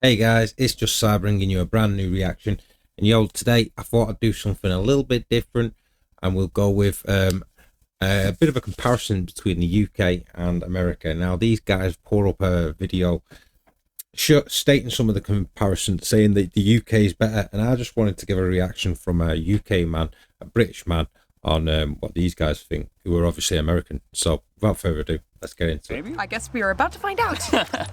Hey guys, it's just Sai bringing you a brand new reaction. And today I thought I'd do something a little bit different, and we'll go with a bit of a comparison between the UK and America. Now, these guys pour up a video stating some of the comparisons, saying that the UK is better, and I just wanted to give a reaction from a UK man, a British man, on what these guys think, who are obviously American. So, without further ado, let's get into it. I guess we are about to find out.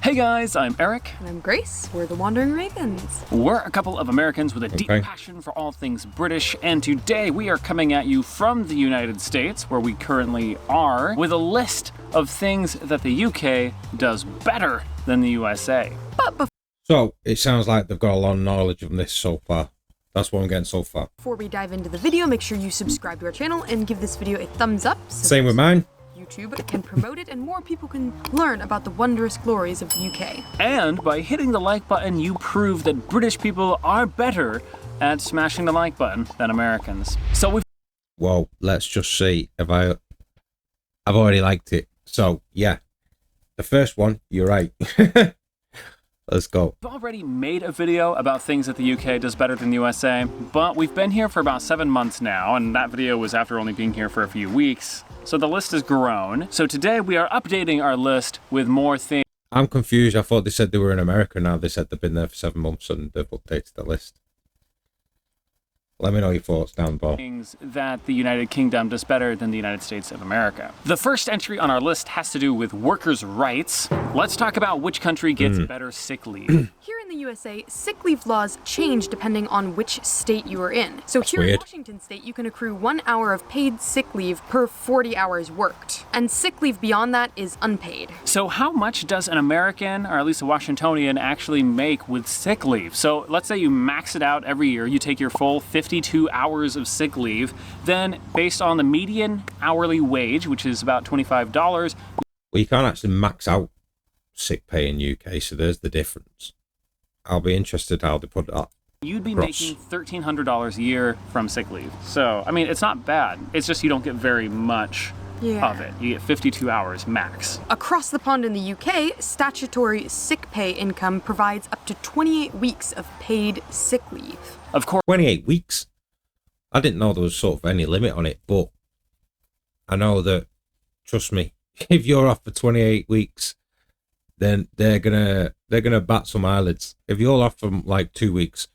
Hey guys, I'm Eric. And I'm Grace. We're the Wandering Ravens. We're a couple of Americans with a deep passion for all things British, and today we are coming at you from the United States, where we currently are, with a list of things that the UK does better than the USA. So, it sounds like they've got a lot of knowledge of this so far. That's what I'm getting so far. Before we dive into the video, make sure you subscribe to our channel and give this video a thumbs up. So Same with mine. YouTube can promote it and more people can learn about the wondrous glories of the UK. And by hitting the like button, you prove that British people are better at smashing the like button than Americans. So well, let's just see if I've already liked it. So yeah, the first one, you're right. Let's go. We've already made a video about things that the UK does better than the USA, but we've been here for about 7 months now, and that video was after only being here for a few weeks. So the list has grown. So today we are updating our list with more things. I'm confused. I thought they said they were in America. Now they said they've been there for 7 months and they've updated the list. Let me know your thoughts down below. Things that the United Kingdom does better than the United States of America. The first entry on our list has to do with workers' rights. Let's talk about which country gets better sick leave. Here in the USA, sick leave laws change depending on which state you are in. So here in Washington state, you can accrue 1 hour of paid sick leave per 40 hours worked. And sick leave beyond that is unpaid. So how much does an American, or at least a Washingtonian, actually make with sick leave? So let's say you max it out every year, you take your full 52 hours of sick leave, then based on the median hourly wage, which is about $25. Well, you can't actually max out sick pay in UK, so there's the difference. I'll be interested how they put that. You'd be making $1,300 a year from sick leave. So, I mean, it's not bad. It's just you don't get very much of it. You get 52 hours max. Across the pond in the UK, statutory sick pay income provides up to 28 weeks of paid sick leave. Of course. 28 weeks? I didn't know there was sort of any limit on it, but I know that, trust me, if you're off for 28 weeks, then they're gonna bat some eyelids. If you're off for like 2 weeks,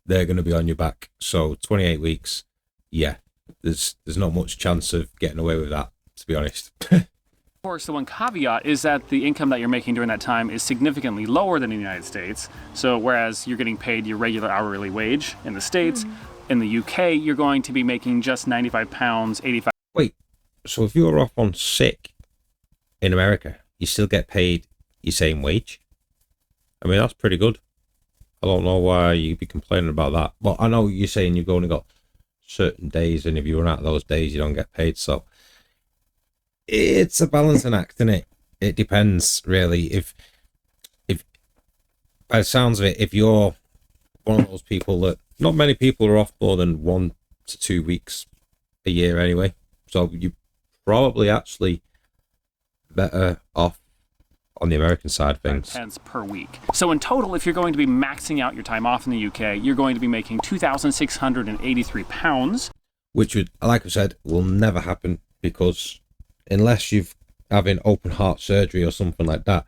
they're gonna be on your back. So 28 weeks, yeah, there's not much chance of getting away with that, to be honest. Of course, the one caveat is that the income that you're making during that time is significantly lower than in the United States. So whereas you're getting paid your regular hourly wage in the States, in the UK, you're going to be making just £95, 85. Wait, so if you're off on sick in America, you still get paid your same wage? I mean, that's pretty good. I don't know why you'd be complaining about that. But I know you're saying you've only got certain days, and if you run out of those days, you don't get paid. So it's a balancing act, isn't it? It depends, really. If by the sounds of it, if you're one of those people that, not many people are off more than 1 to 2 weeks a year anyway, so you probably actually better off on the American side of things. Pence per week. So in total, if you're going to be maxing out your time off in the UK, you're going to be making £2,683. Which would, like I said, will never happen, because unless you've having open heart surgery or something like that,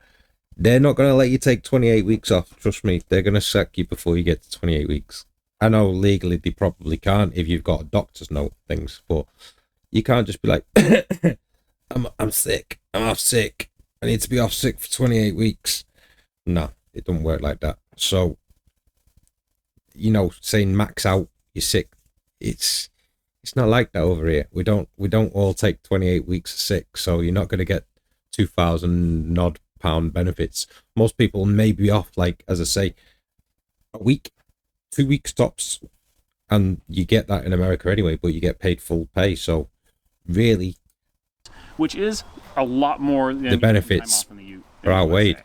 they're not going to let you take 28 weeks off. Trust me, they're going to sack you before you get to 28 weeks. I know legally they probably can't if you've got a doctor's note things, but you can't just be like, I'm sick, I'm off sick, I need to be off sick for 28 weeks. No, it doesn't work like that. So, you know, saying max out, you're sick, it's not like that over here. We don't all take 28 weeks of sick, so you're not going to get 2,000 odd pound benefits. Most people may be off, like, as I say, a week, 2 weeks tops, and you get that in America anyway, but you get paid full pay. So really, which is a lot more than the benefits are outweighed.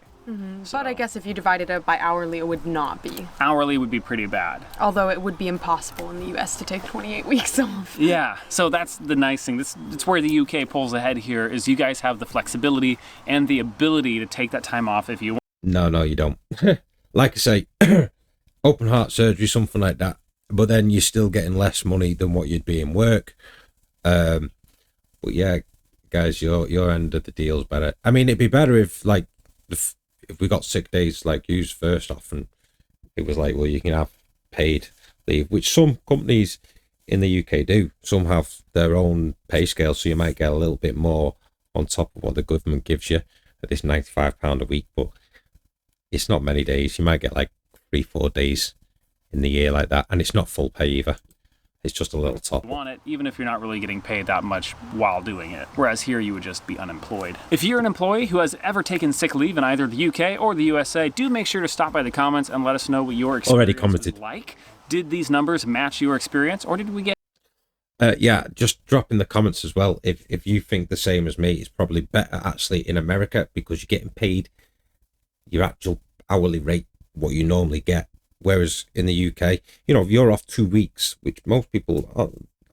So, but I guess if you divided it by hourly, it would not be. Hourly would be pretty bad. Although it would be impossible in the US to take 28 weeks off. Yeah, so that's the nice thing. It's where the UK pulls ahead here, is you guys have the flexibility and the ability to take that time off if you want. No, you don't. like I say, open heart surgery, something like that. But then you're still getting less money than what you'd be in work. But yeah, guys, your end of the deal's better. I mean, it'd be better if like if we got sick days like yours first off, and it was like, well, you can have paid leave, which some companies in the UK do. Some have their own pay scale, so you might get a little bit more on top of what the government gives you at this £95 a week. But it's not many days. You might get like 3-4 days in the year like that, and it's not full pay either. It's just a little top. Want it, even if you're not really getting paid that much while doing it. Whereas here you would just be unemployed. If you're an employee who has ever taken sick leave in either the UK or the USA, do make sure to stop by the comments and let us know what your experience Already commented. was like. Did these numbers match your experience, or did we get... Yeah, just drop in the comments as well. If you think the same as me, it's probably better actually in America, because you're getting paid your actual hourly rate, what you normally get. Whereas in the UK, you know, if you're off 2 weeks, which most people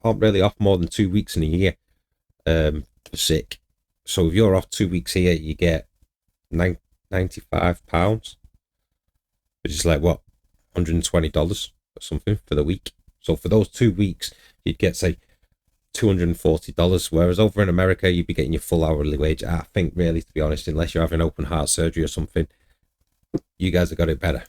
aren't really off more than 2 weeks in a year for sick. So if you're off 2 weeks here, you get £95, which is like, what, $120 or something for the week. So for those 2 weeks, you'd get, say, $240. Whereas over in America, you'd be getting your full hourly wage. I think, really, to be honest, unless you're having open heart surgery or something, you guys have got it better.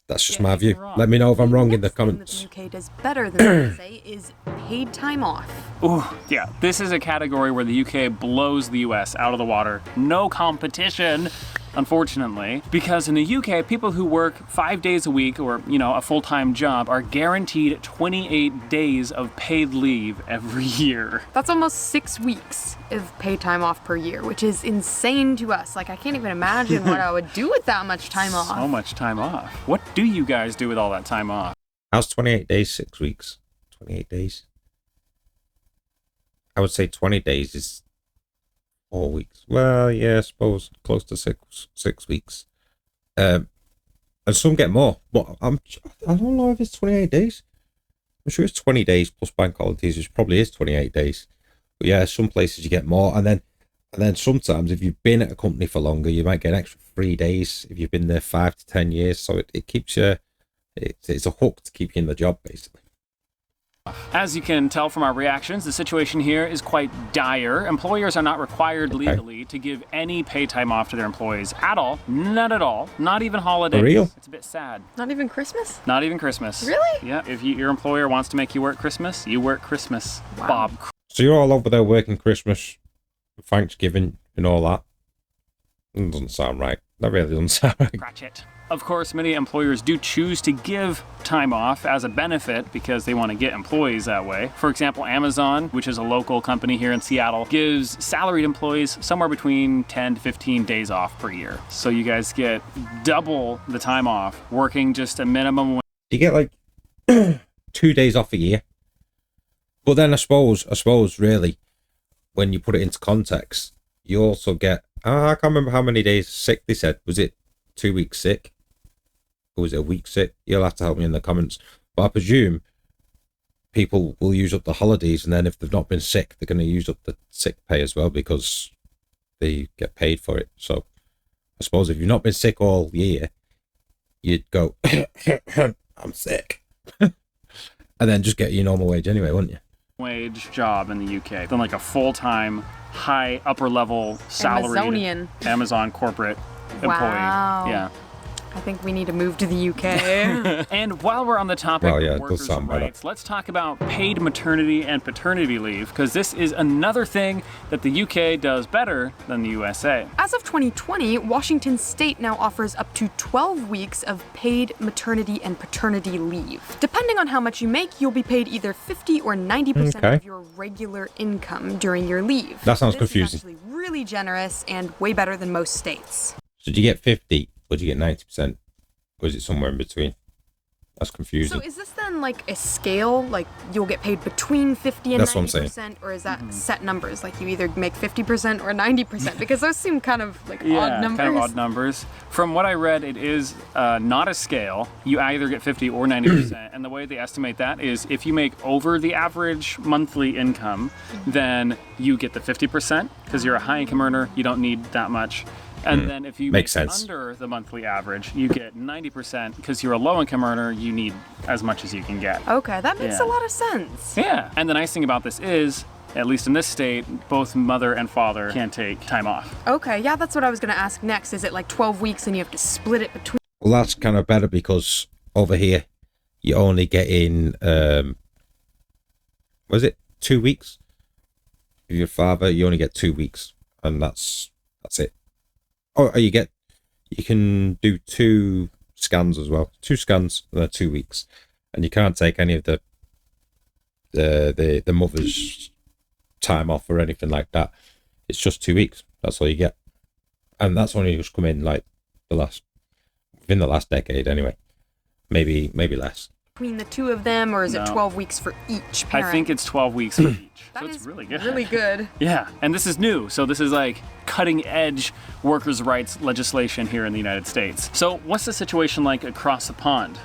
That's just my view. Let me know if I'm wrong in the comments. That the UK does better than the USA is paid time off. Ooh, yeah, this is a category where the UK blows the US out of the water. No competition, unfortunately, because in the UK, people who work 5 days a week or, you know, a full-time job are guaranteed 28 days of paid leave every year. That's almost 6 weeks of paid time off per year, which is insane to us. Like, I can't even imagine what I would do with that much time off. So much time off. What do you guys do with all that time off? How's 28 days, 6 weeks? 28 days? I would say 20 days is 4 weeks. Well, yeah, I suppose close to six weeks. And some get more, but I don't know if it's 28 days. I'm sure it's 20 days plus bank holidays, which probably is 28 days. But yeah, some places you get more, and then sometimes if you've been at a company for longer, you might get an extra 3 days if you've been there 5 to 10 years. So it keeps you. It's a hook to keep you in the job, basically. As you can tell from our reactions, the situation here is quite dire. Employers are not required legally to give any paid time off to their employees at all. None at all. Not even holidays. For real? It's a bit sad. Not even Christmas? Not even Christmas. Really? Yeah. If your employer wants to make you work Christmas, you work Christmas. Wow. Bob. So you're all over there working Christmas, Thanksgiving, and all that. That doesn't sound right. That really doesn't sound right. Cratchit. Of course, many employers do choose to give time off as a benefit because they want to get employees that way. For example, Amazon, which is a local company here in Seattle, gives salaried employees somewhere between 10 to 15 days off per year. So you guys get double the time off working just a minimum. You get like 2 days off a year. But then I suppose really, when you put it into context, you also get, I can't remember how many days sick they said. Was it 2 weeks sick? Or was it a week sick? You'll have to help me in the comments. But I presume people will use up the holidays, and then if they've not been sick, they're going to use up the sick pay as well because they get paid for it. So I suppose if you've not been sick all year, you'd go, I'm sick. And then just get your normal wage anyway, wouldn't you? Wage job in the UK than like a full-time, high, upper-level salaried Amazon corporate employee. Wow. Yeah. I think we need to move to the UK. And while we're on the topic Well, yeah, of it does workers' sound better. rights, let's talk about paid maternity and paternity leave, because this is another thing that the UK does better than the USA. As of 2020, Washington State now offers up to 12 weeks of paid maternity and paternity leave. Depending on how much you make, you'll be paid either 50 or 90% of your regular income during your leave. That sounds This confusing. is actually really generous and way better than most states. So do you get 50 or do you get 90%? Or is it somewhere in between? That's confusing. So is this then like a scale? Like you'll get paid between 50 and That's what I'm saying. 90%? Or is that set numbers? Like you either make 50% or 90%? Because those seem kind of like odd numbers. Kind of odd numbers. From what I read, it is not a scale. You either get 50 or 90%. And the way they estimate that is if you make over the average monthly income, then you get the 50% because you're a high income earner. You don't need that much. And then if you Makes make sense. under the monthly average, you get 90%. Because you're a low-income earner, you need as much as you can get. Okay, that makes Yeah. a lot of sense. Yeah. And the nice thing about this is, at least in this state, both mother and father can take time off. Okay, yeah, that's what I was going to ask next. Is it like 12 weeks and you have to split it between? Well, that's kind of better because over here, you only get in, was it 2 weeks? If you're a father, you only get 2 weeks, and that's it. Oh, you can do 2 scans as well. 2 scans, 2 weeks, and you can't take any of the mother's time off or anything like that. It's just 2 weeks. That's all you get, and that's only just come in like within the last decade anyway. Maybe less. Between the two of them, or is it No. 12 weeks for each parent? I think it's 12 weeks for each. That So it's is really good. Really good. Yeah, and this is new. So this is like cutting edge workers' rights legislation here in the United States. So what's the situation like across the pond?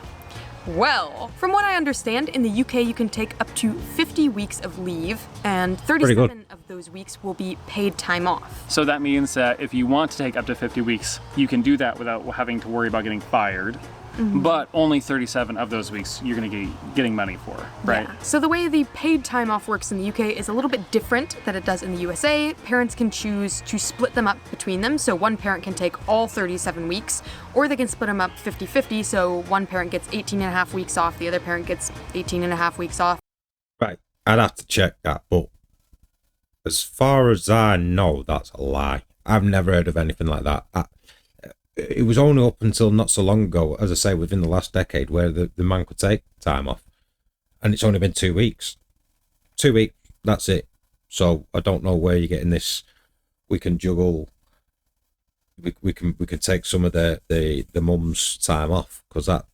Well, from what I understand, in the UK you can take up to 50 weeks of leave, and Pretty good. 37 of those weeks will be paid time off. So that means that if you want to take up to 50 weeks, you can do that without having to worry about getting fired. But only 37 of those weeks you're going to be getting money for, right? Yeah. So the way the paid time off works in the UK is a little bit different than it does in the USA. Parents can choose to split them up between them, so one parent can take all 37 weeks, or they can split them up 50-50, so one parent gets 18 and a half weeks off, the other parent gets 18 and a half weeks off. Right, I'd have to check that, but as far as I know, that's a lie. I've never heard of anything like that. It was only up until not so long ago, as I say, within the last decade, where the man could take time off, and it's only been 2 weeks. 2 weeks, that's it. So I don't know where you're getting this. We can juggle. We can take some of the mum's time off, because that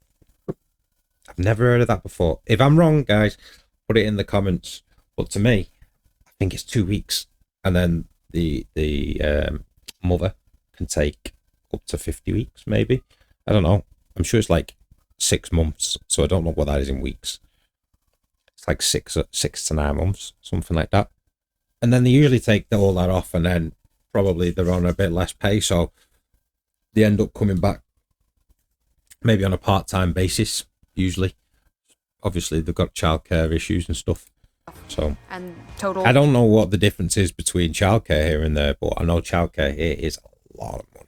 I've never heard of that before. If I'm wrong, guys, put it in the comments. But to me, I think it's 2 weeks, and then the mother can take up to 50 weeks, maybe. I don't know. I'm sure it's like 6 months, so I don't know what that is in weeks. It's like six to 9 months, something like that. And then they usually take all that off, and then probably they're on a bit less pay, so they end up coming back maybe on a part-time basis, usually. Obviously, they've got childcare issues and stuff. So And total. I don't know what the difference is between childcare here and there, but I know childcare here is a lot of money.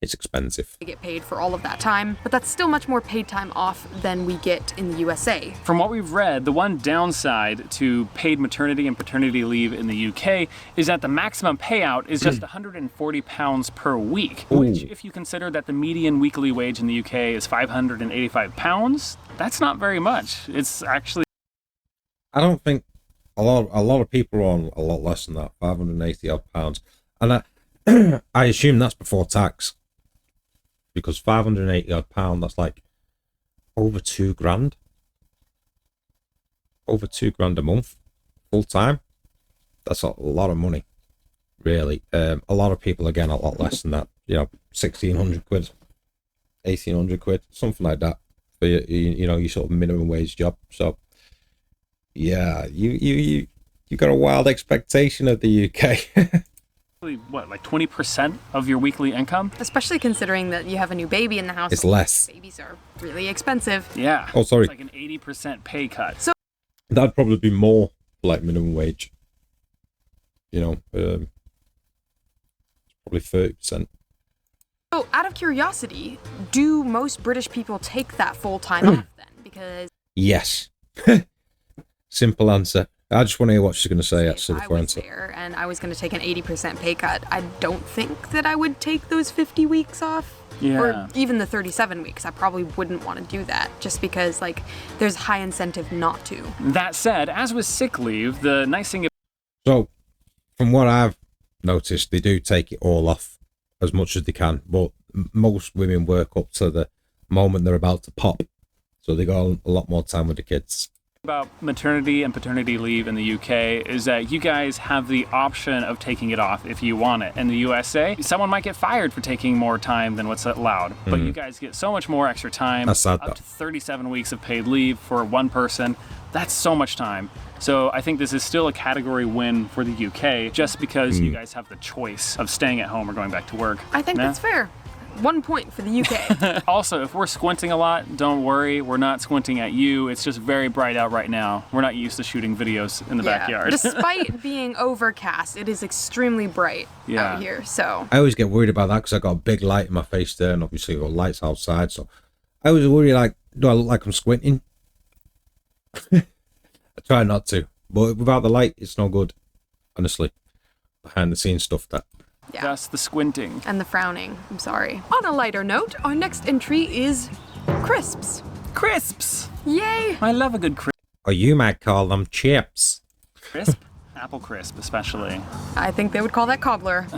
It's expensive. They get paid for all of that time, but that's still much more paid time off than we get in the USA. From what we've read, the one downside to paid maternity and paternity leave in the UK is that the maximum payout is just £140 per week, which, if you consider that the median weekly wage in the UK is £585, that's not very much. It's actually... I don't think a lot of people are on a lot less than that, 580 odd pounds, and I assume that's before tax, because 580 odd pound, that's like over £2,000, over £2,000 a month, full time. That's a lot of money, really. A lot of people, again, a lot less than that. 1,600 quid, 1,800 quid, something like that for your sort of minimum wage job. So yeah, you got a wild expectation of the UK. What, like 20% of your weekly income? Especially considering that you have a new baby in the house. It's less. Babies are really expensive. Yeah. Oh, sorry. It's like an 80% pay cut. So That'd probably be more like minimum wage. Probably 30%. So, out of curiosity, do most British people take that full time off then? Because Yes. Simple answer. I just want to hear what she's going to say, if actually, I before I was answer. there and I was going to take an 80% pay cut, I don't think that I would take those 50 weeks off. Yeah. Or even the 37 weeks. I probably wouldn't want to do that just because, there's high incentive not to. That said, as with sick leave, the nice thing... So, from what I've noticed, they do take it all off as much as they can, but most women work up to the moment they're about to pop, so they got a lot more time with the kids. About maternity and paternity leave in the UK is that you guys have the option of taking it off if you want it. In the USA, someone might get fired for taking more time than what's allowed, but you guys get so much more extra time. That's sad, up to 37 weeks of paid leave for one person. That's so much time. So I think this is still a category win for the UK just because you guys have the choice of staying at home or going back to work. I think that's fair. 1 point for the UK. Also, if we're squinting a lot, don't worry, we're not squinting at you. It's just very bright out right now. We're not used to shooting videos in the backyard. Despite being overcast, it is extremely bright out here, so. I always get worried about that because I got a big light in my face there, and obviously I've got lights outside, so I always worry, like, do I look like I'm squinting? I try not to, but without the light, it's no good, honestly. Behind the scenes stuff, that. Yeah. That's the squinting. And the frowning, I'm sorry. On a lighter note, our next entry is crisps. Crisps! Yay! I love a good crisp. Or you might call them chips. Crisp? Apple crisp, especially. I think they would call that cobbler.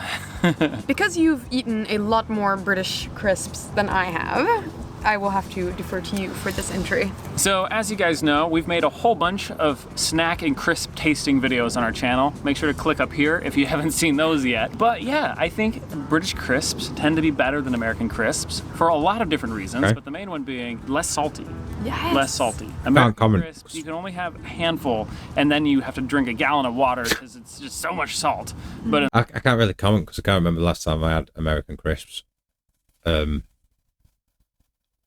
Because you've eaten a lot more British crisps than I have, I will have to defer to you for this entry. So, as you guys know, we've made a whole bunch of snack and crisp tasting videos on our channel. Make sure to click up here if you haven't seen those yet. But yeah, I think British crisps tend to be better than American crisps for a lot of different reasons, but the main one being less salty. Yes. Less salty. American crisps, you can only have a handful, and then you have to drink a gallon of water because it's just so much salt. But I can't really comment because I can't remember the last time I had American crisps.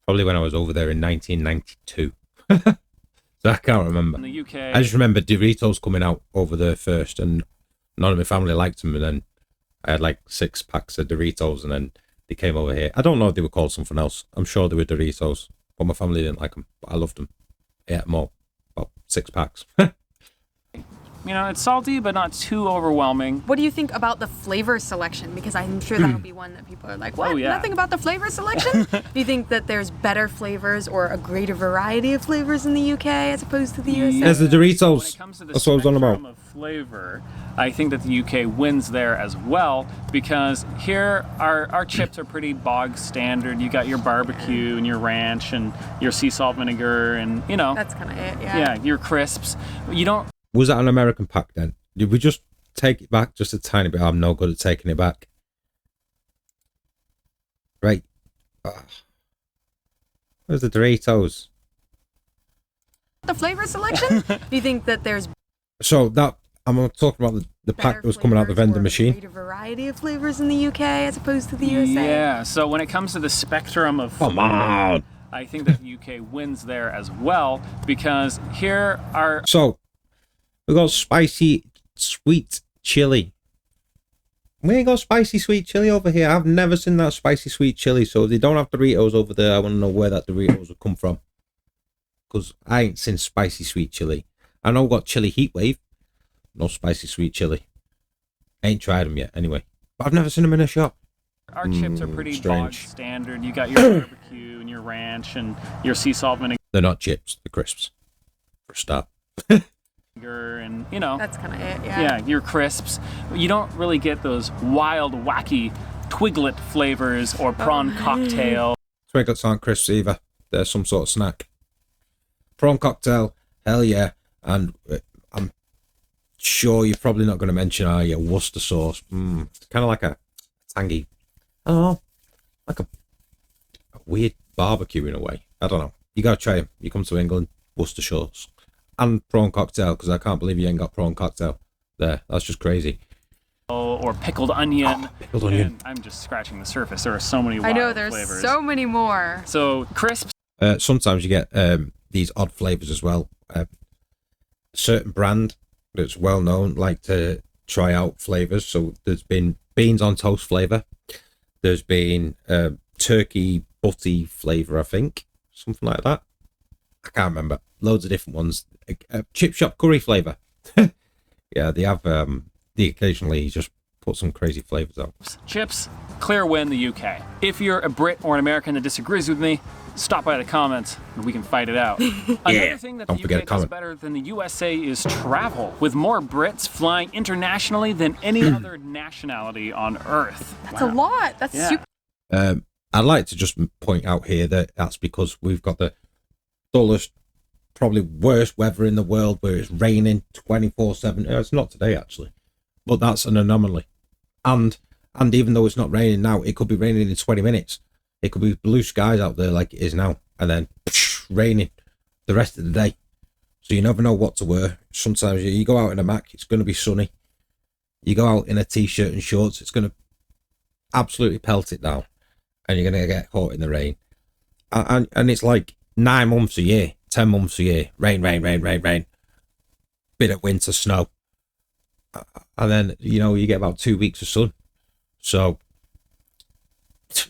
Probably when I was over there in 1992. So I can't remember. in the UK, I just remember Doritos coming out over there first, and none of my family liked them, and then I had like 6 packs of Doritos, and then they came over here. I don't know if they were called something else. I'm sure they were Doritos, but my family didn't like them, but I loved them. I ate them all, about 6 packs. you know, it's salty, but not too overwhelming. What do you think about the flavor selection? Because I'm sure that'll be one that people are like, what? Oh, yeah. Nothing about the flavor selection? Do you think that there's better flavors or a greater variety of flavors in the UK as opposed to the USA? There's the When it Doritos. comes to the That's what I was on about. spectrum of flavor, I think that the UK wins there as well because here our chips are pretty bog standard. You got your barbecue and your ranch and your sea salt vinegar and, you know, That's kind of it, yeah. yeah, your crisps. You don't Was that an American pack then? Did we just take it back just a tiny bit? I'm no good at taking it back. Right. Where's the Doritos? The flavor selection? Do you think that there's So that I'm talking about the pack better that was coming out the flavors or vending a machine. greater variety of flavors in the UK as opposed to the USA? Yeah, so when it comes to the spectrum of Come on. I think that the UK wins there as well because here are So we got spicy sweet chili. We ain't got spicy sweet chili over here. I've never seen that spicy sweet chili. So if they don't have Doritos over there, I want to know where that Doritos would come from. Because I ain't seen spicy sweet chili. I know we got chili heat wave. No spicy sweet chili. Ain't tried them yet anyway. But I've never seen them in a shop. our chips are pretty bog strange. standard. You got your barbecue and your ranch and your sea salt vinegar They're not chips, they're crisps. For a start. and, you know, That's kind of it, yeah. yeah, your crisps. You don't really get those wild, wacky twiglet flavors or prawn cocktail. Twiglets aren't crisps either. They're some sort of snack. Prawn cocktail, hell yeah. And I'm sure you're probably not going to mention, are you, Worcester sauce. It's kind of like a tangy, I don't know, like a weird barbecue in a way. I don't know. You got to try them. You come to England, Worcester sauce. And prawn cocktail, because I can't believe you ain't got prawn cocktail there. That's just crazy. Or pickled onion. Pickled onion. And I'm just scratching the surface. There are so many wild I know, there's flavors. so many more. So crisps. Sometimes you get these odd flavors as well. A certain brand that's well known like to try out flavors. So there's been beans on toast flavor. There's been turkey butty flavor, I think, something like that. I can't remember. Loads of different ones. Chip shop curry flavor. Yeah, they have. They occasionally just put some crazy flavors out. Chips, clear win the UK. If you're a Brit or an American that disagrees with me, stop by the comments and we can fight it out. Another thing that the Don't forget UK to does comment. better than the USA is travel, with more Brits flying internationally than any other nationality on Earth. That's a lot. That's Yeah. super. I'd like to just point out here that that's because we've got the dullest probably worst weather in the world where it's raining 24/7. It's not today actually, but that's an anomaly. And even though it's not raining now, it could be raining in 20 minutes. It could be blue skies out there like it is now, and then raining the rest of the day. So you never know what to wear. Sometimes you go out in a Mac, it's going to be sunny. You go out in a t-shirt and shorts, it's going to absolutely pelt it down, and you're going to get caught in the rain. And it's like 9 months a year, 10 months a year, rain, bit of winter snow, and then you get about 2 weeks of sun. So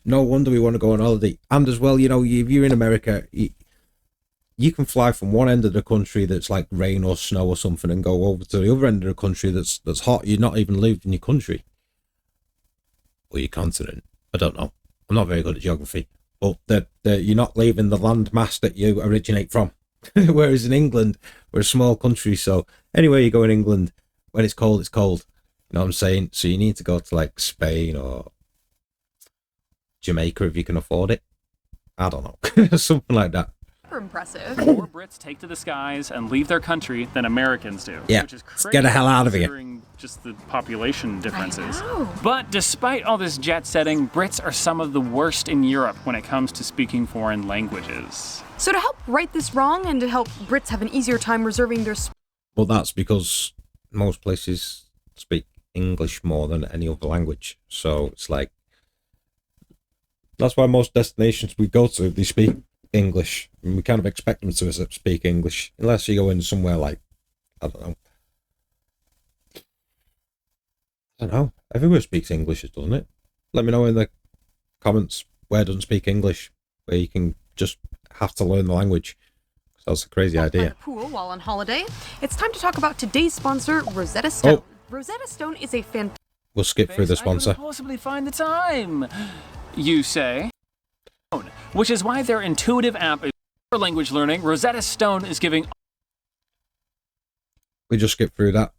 no wonder we want to go on holiday. And as well, if you're in America, you can fly from one end of the country that's like rain or snow or something and go over to the other end of the country that's hot. You're not even leaving your country or your continent. I don't know. I'm not very good at geography, but you're not leaving the land mass that you originate from. Whereas in England, we're a small country, so anywhere you go in England, when it's cold, it's cold. You know what I'm saying? So you need to go to like Spain or Jamaica if you can afford it. I don't know. Something like that. Impressive. More Brits take to the skies and leave their country than Americans do. Yeah, which is let's crazy get the hell out of here. considering just the population differences. I know. But despite all this jet setting, Brits are some of the worst in Europe when it comes to speaking foreign languages. So to help right this wrong and to help Brits have an easier time reserving their Well, that's because most places speak English more than any other language. So it's like, that's why most destinations we go to, they speak English. And we kind of expect them to speak English, unless you go in somewhere like, I don't know. Everywhere speaks English, doesn't it? Let me know in the comments where it doesn't speak English, where you can just have to learn the language. That's a crazy by idea. the pool while on holiday. It's time to talk about today's sponsor, Rosetta Stone. Oh. Rosetta Stone is a fantastic We'll skip through the I sponsor. couldn't possibly find the time, you say. Which is why their intuitive app is for language learning. Rosetta Stone is giving We just skipped through that.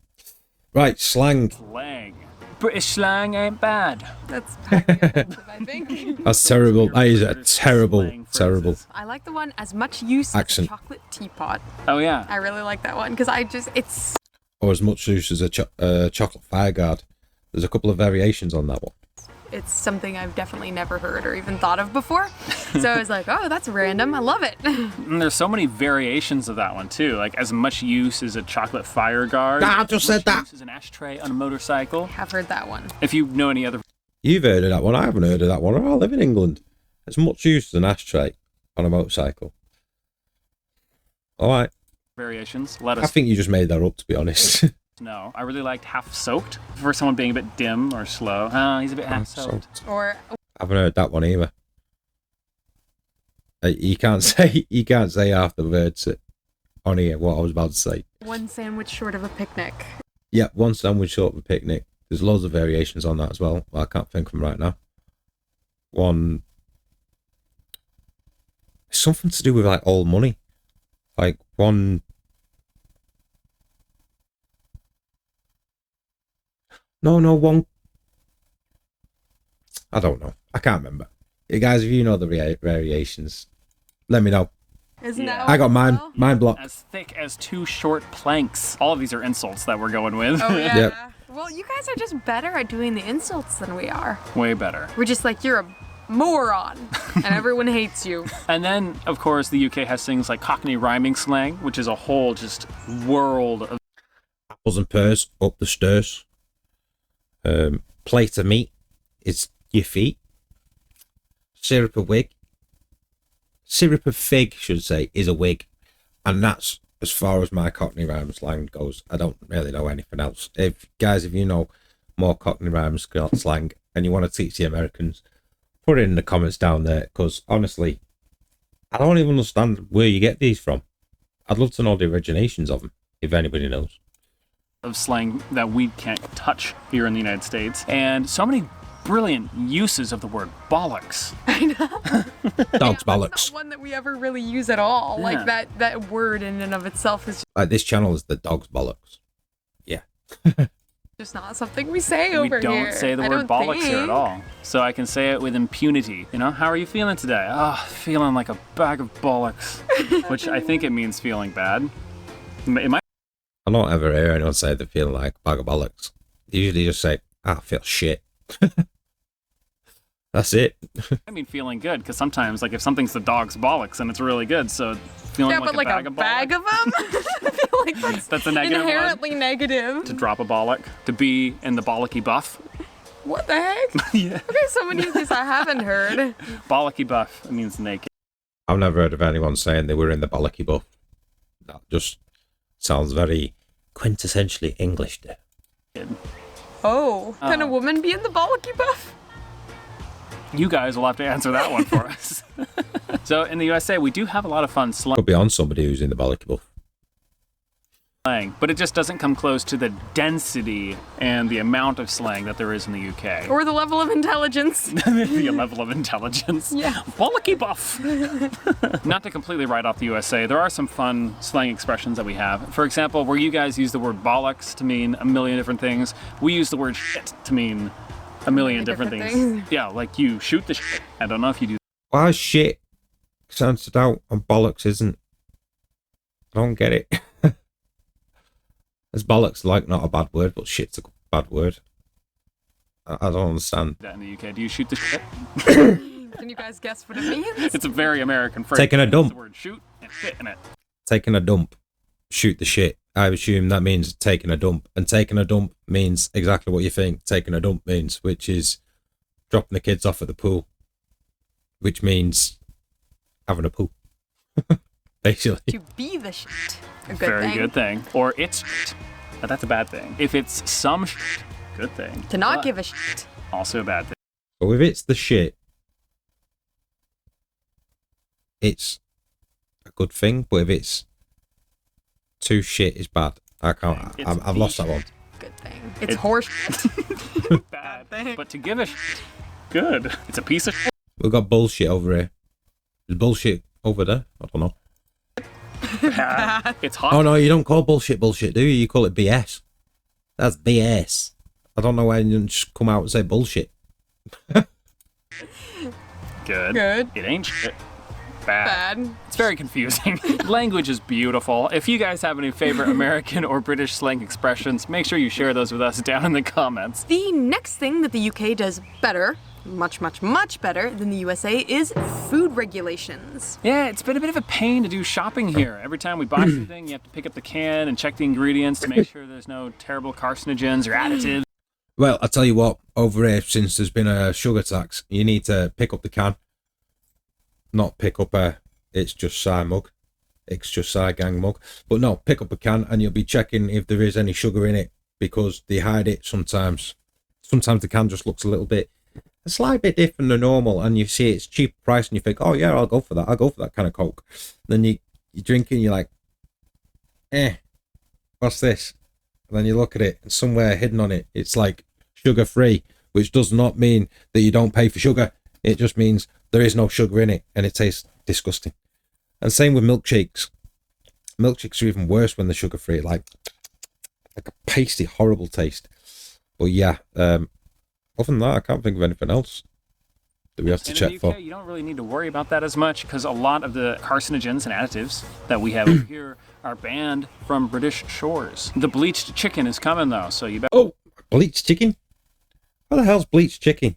Right, slang. slang. British slang ain't bad. That's highly offensive, I think. That's terrible. That is a British terrible, slang terrible. phrases. I like the one as much use Accent. as a chocolate teapot. Oh yeah. I really like that one because it's Or as much use as a chocolate fire guard. There's a couple of variations on that one. something I've definitely never heard or even thought of before. So I was like, oh, that's random. I love it. And there's so many variations of that one too. Like as much use as a chocolate fire guard. I just said much that. Use as an ashtray on a motorcycle. I've heard that one. If you know any other You've heard of that one. I haven't heard of that one. I live in England. As much use as an ashtray on a motorcycle. All right. variations, let I us think you just made that up, to be honest. know. I really liked half soaked for someone being a bit dim or slow. He's a bit half soaked. Or I haven't heard that one either. You can't say half the words on here. What I was about to say. one sandwich short of a picnic. Yeah, one sandwich short of a picnic. There's loads of variations on that as well. I can't think of them right now. One, something to do with like old money. Like one. No, one. I don't know. I can't remember. You guys, if you know the variations, let me know. Isn't Yeah. that I got one mine. as well? Mine blocked. As thick as two short planks. All of these are insults that we're going with. Oh yeah. Yep. Well, you guys are just better at doing the insults than we are. Way better. We're just like, you're a moron, and everyone hates you. And then, of course, the UK has things like Cockney rhyming slang, which is a whole just world of Apples and pears up the stairs. Plate of meat is your feet. Syrup of wig. Syrup of fig, should say, is a wig. And that's as far as my Cockney rhyme slang goes. I don't really know anything else. If you know more Cockney rhyme slang and you want to teach the Americans, put it in the comments down there, because honestly, I don't even understand where you get these from. I'd love to know the originations of them, if anybody knows. slang that we can't touch here in the United States. And so many brilliant uses of the word bollocks. I know. Dog's That's bollocks. not one that we ever really use at all. Yeah. Like that word in and of itself is Like this channel is the dog's bollocks. Yeah. Just not something we say over here. We don't say the word bollocks here at all. So I can say it with impunity. You know, how are you feeling today? Oh, feeling like a bag of bollocks. Which I think it means feeling bad. It might. I don't ever hear anyone say they feel like a bag of bollocks. They usually just say, I feel shit. That's it. I mean feeling good, because sometimes, like, if something's the dog's bollocks, and it's really good, so feeling like a bag of them? I feel like that's a negative inherently one. negative. To drop a bollock, to be in the bollocky buff. What the heck? Yeah. Okay, so many of these I haven't heard. Bollocky buff, it means naked. I've never heard of anyone saying they were in the bollocky buff. That just sounds very quintessentially English there. Oh, can a woman be in the bollocky buff? You guys will have to answer that one for us. So in the USA, we do have a lot of fun Could be on somebody who's in the bollocky buff. slang, but it just doesn't come close to the density and the amount of slang that there is in the UK. Or the level of intelligence. The level of intelligence. Yeah. Bollocky buff. Not to completely write off the USA, there are some fun slang expressions that we have. For example, where you guys use the word bollocks to mean a million different things, we use the word shit to mean a million different things. Yeah, like you shoot the shit. I don't know if you do. Why is shit censored out and bollocks isn't? I don't get it. As bollocks like not a bad word, but shit's a bad word. I don't understand. That in the UK, do you shoot the shit? Can you guys guess what it means? It's a very American phrase. Taking a dump. The word shoot and shit in it. Taking a dump. Shoot the shit. I assume that means taking a dump. And taking a dump means exactly what you think taking a dump means, which is dropping the kids off at the pool. Which means having a poo. Basically. To be the shit. A good Very thing. good thing. Or it's shit. But that's a bad thing. If it's some shit, good thing. To not But give a shit. also a bad thing. But if it's the shit, it's a good thing. But if it's too shit, is bad. I can't. It's I've lost that one. Good thing. It's horse shit. Bad thing. But to give a shit, good. It's a piece of shit. We've got bullshit over here. There's bullshit over there. I don't know. Bad. It's hot. Oh no, you don't call bullshit bullshit, do you? You call it BS. That's BS. I don't know why you didn't just come out and say bullshit. Good. Good. It ain't shit. Bad. Bad. It's very confusing. Language is beautiful. If you guys have any favorite American or British slang expressions, make sure you share those with us down in the comments. The next thing that the UK does better, much, much, much better than the USA, is food regulations. Yeah, it's been a bit of a pain to do shopping here. Every time we buy something, you have to pick up the can and check the ingredients to make sure there's no terrible carcinogens or additives. Well, I tell you what, over here, since there's been a sugar tax, you need to pick up the can. Not pick up a It's Just Psy mug. It's Just Psy gang mug. But no, pick up a can and you'll be checking if there is any sugar in it, because they hide it sometimes. Sometimes the can just looks a slight bit different than normal, and you see it's cheap price and you think, oh yeah, I'll go for that kind of Coke. Then you drink it and you're like, what's this? And then you look at it and somewhere hidden on it, it's like sugar free, which does not mean that you don't pay for sugar. It just means there is no sugar in it and it tastes disgusting. And same with milkshakes. Milkshakes are even worse when they're sugar free, like a pasty, horrible taste. But yeah, other than that, I can't think of anything else that we have to check in the UK, for. you don't really need to worry about that as much, because a lot of the carcinogens and additives that we have over here are banned from British shores. The bleached chicken is coming though, so you better. Oh, bleached chicken? What the hell's bleached chicken? Is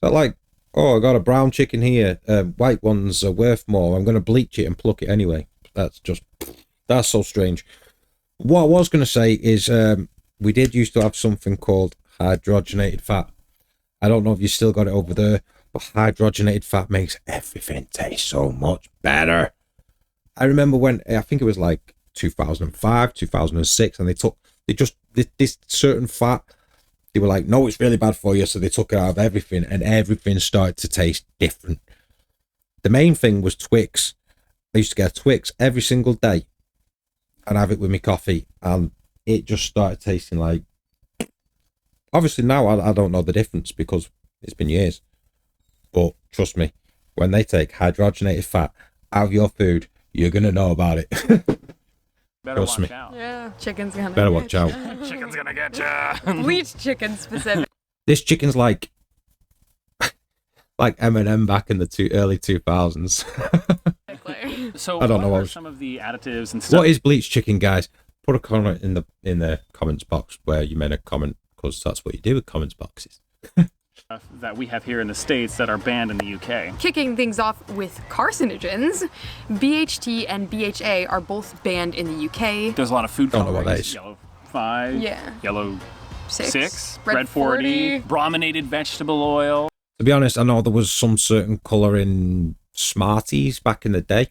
that like, oh, I got a brown chicken here, white ones are worth more, I'm going to bleach it and pluck it anyway. That's so strange. What I was going to say is, we did used to have something called hydrogenated fat. I don't know if you still got it over there, but hydrogenated fat makes everything taste so much better. I remember when, I think it was like 2005, 2006, and they just this certain fat, they were like, no, it's really bad for you, so they took it out of everything, and everything started to taste different. The main thing was Twix. I used to get a Twix every single day and have it with my coffee, and it just started tasting like, obviously now I don't know the difference because it's been years, but trust me, when they take hydrogenated fat out of your food, you're going to know about it. Better Trust watch me. out. Yeah, chicken's gonna Better get watch out. ya. Chicken's gonna get ya. Bleach chicken specific. This chicken's like M&M back in the early 2000s. So I don't know what what are was- some of the additives and stuff What is bleach chicken, guys? Put a comment in the comments box where you made a comment, because that's what you do with comments boxes. that we have here in the States that are banned in the UK? Kicking things off with carcinogens, BHT and BHA are both banned in the UK. There's a lot of food Don't know what that colorings. is. Yellow 5, Yeah. yellow 6, 6, red red 40, 40. brominated vegetable oil. To be honest, I know there was some certain colour in Smarties back in the day.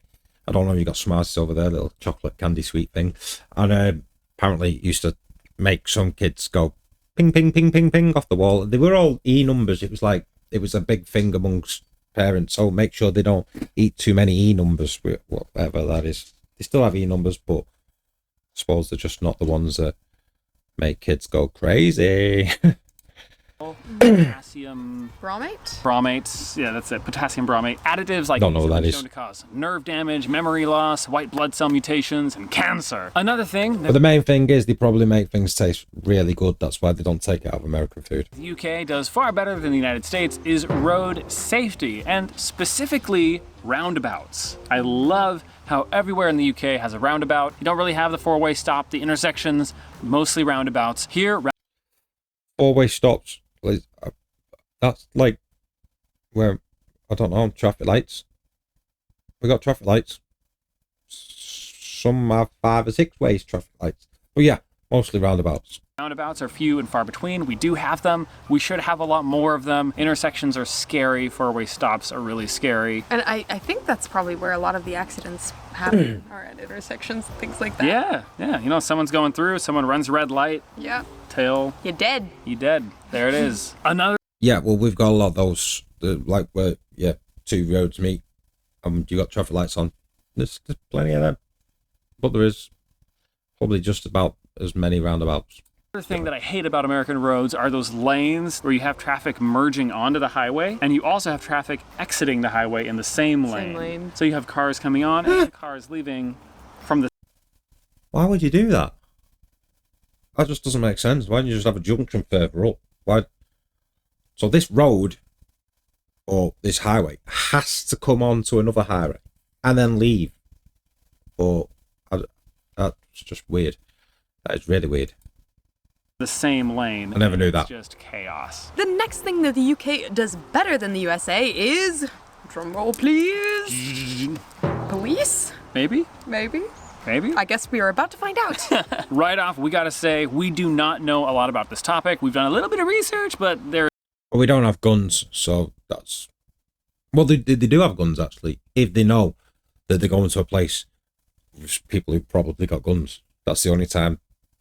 I don't know if you got Smarties over there, little chocolate candy sweet thing. And apparently it used to make some kids go ping, ping, ping, ping, ping off the wall. They were all E numbers. It was a big thing amongst parents. So make sure they don't eat too many E numbers, whatever that is. They still have E numbers, but I suppose they're just not the ones that make kids go crazy. Potassium Bromate? bromates, yeah, that's it. Potassium bromate. Additives like Don't know these what have that been is. shown to cause nerve damage, memory loss, white blood cell mutations, and cancer. Another thing But that the main thing is they probably make things taste really good. That's why they don't take it out of American food. the UK does far better than the United States is road safety, and specifically roundabouts. I love how everywhere in the UK has a roundabout. You don't really have the four-way stop, the intersections, mostly roundabouts. Here, Four-way stops. That's like where, I don't know, traffic lights. We got traffic lights. Some have 5 or 6 ways traffic lights. But yeah, mostly roundabouts. roundabouts are few and far between. We do have them. We should have a lot more of them. Intersections are scary. Four-way stops are really scary. And I think that's probably where a lot of the accidents happen, are at intersections, things like that. Yeah. You know, someone's going through, someone runs a red light, Yeah. tail, You're dead. you dead. There it is. Another Yeah, well, we've got a lot of those, like where, yeah, 2 roads meet. You got traffic lights on. There's plenty of them. But there is probably just about as many roundabouts. Another thing that I hate about American roads are those lanes where you have traffic merging onto the highway, and you also have traffic exiting the highway in the same lane. So you have cars coming on and cars leaving from the Why would you do that? That just doesn't make sense. Why don't you just have a junction further up? Why? So this road or this highway has to come on to another highway and then leave. Or that's just weird. That is really weird. same lane. I never knew It's that. just chaos. The next thing that the UK does better than the USA is, drumroll please, police? Maybe? Maybe? Maybe? I guess we are about to find out. Right off, we gotta say, we do not know a lot about this topic. We've done a little bit of research, but there Well, we don't have guns, so that's... Well, they do have guns, actually. If they know that they're going to a place with people who probably got guns. That's the only time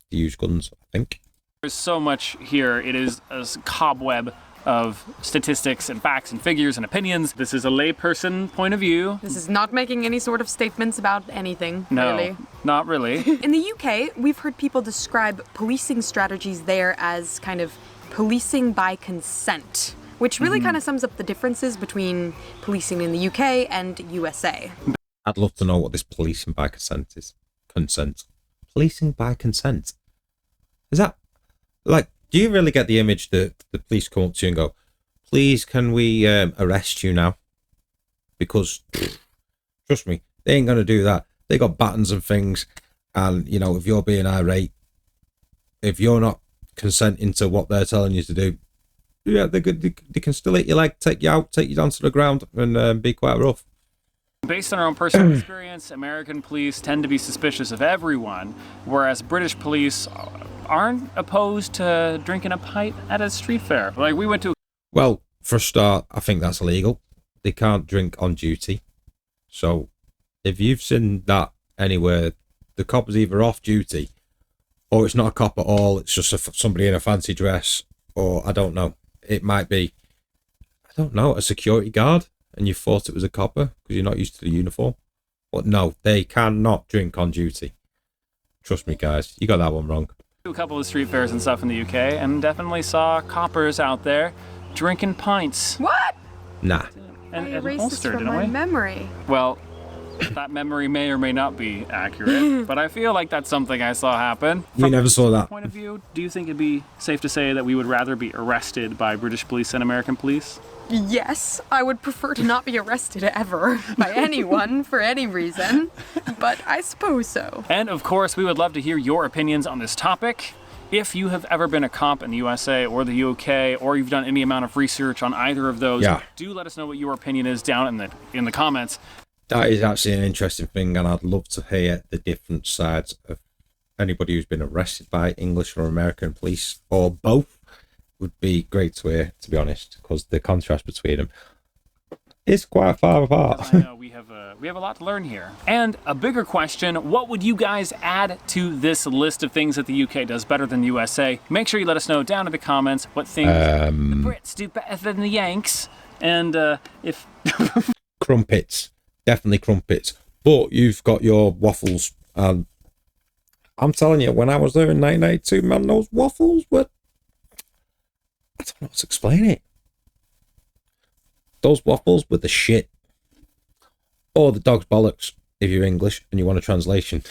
they use guns, I think. There's so much here. It is a cobweb of statistics and facts and figures and opinions. This is a layperson point of view. This is not making any sort of statements about anything, No, really. not really. In the UK, we've heard people describe policing strategies there as kind of policing by consent, which really kind of sums up the differences between policing in the UK and USA. I'd love to know what this policing by consent is. Consent. Policing by consent. Is that... Like, do you really get the image that the police come up to you and go, please, can we arrest you now? Because, trust me, they ain't going to do that. They got buttons and things. And, you know, if you're being irate, if you're not consenting to what they're telling you to do, yeah, they can still hit your leg, take you out, take you down to the ground and be quite rough. Based on our own personal experience, American police tend to be suspicious of everyone, whereas British police aren't opposed to drinking a pint at a street fair. Like, we went to... Well, for a start, I think that's illegal. They can't drink on duty. So, if you've seen that anywhere, the cop is either off duty, or it's not a cop at all, it's just somebody in a fancy dress, or I don't know. It might be, I don't know, a security guard, and you thought it was a copper because you're not used to the uniform. But no, they cannot drink on duty. Trust me, guys, you got that one wrong. A couple of street fairs and stuff in the UK, and definitely saw coppers out there drinking pints. What? Nah. And I erased this holstered from in a my way. memory. Well, That memory may or may not be accurate, but I feel like that's something I saw happen. You never saw that. Point of view, do you think it'd be safe to say that we would rather be arrested by British police than American police? Yes, I would prefer to not be arrested ever by anyone for any reason, but I suppose so. And of course, we would love to hear your opinions on this topic. If you have ever been a cop in the USA or the UK, or you've done any amount of research on either of those, do let us know what your opinion is down in the comments. That is actually an interesting thing, and I'd love to hear the different sides of anybody who's been arrested by English or American police, or both. Would be great to hear, to be honest, because the contrast between them is quite far apart. I know we have a lot to learn here. And a bigger question, what would you guys add to this list of things that the UK does better than the USA? Make sure you let us know down in the comments what things the Brits do better than the Yanks. And if Crumpets, definitely crumpets. But you've got your waffles, and I'm telling you, when I was there in 1982, man, those waffles were, I don't know how to explain it. Those waffles were the shit. Or the dog's bollocks, if you're English and you want a translation.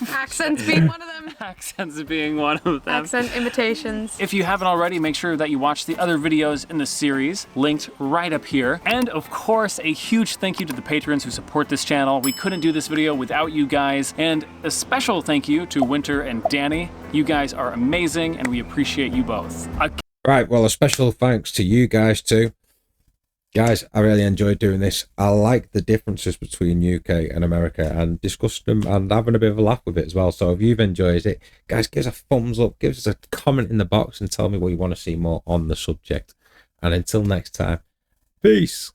Accents being one of them. Accents being one of them. Accent imitations. If you haven't already, make sure that you watch the other videos in the series, linked right up here. And of course, a huge thank you to the patrons who support this channel. We couldn't do this video without you guys. And a special thank you to Winter and Danny. You guys are amazing, and we appreciate you both. Right, well, a special thanks to you guys too. Guys, I really enjoyed doing this. I like the differences between UK and America and discussing them and having a bit of a laugh with it as well. So if you've enjoyed it, guys, give us a thumbs up, give us a comment in the box and tell me what you want to see more on the subject. And until next time, peace.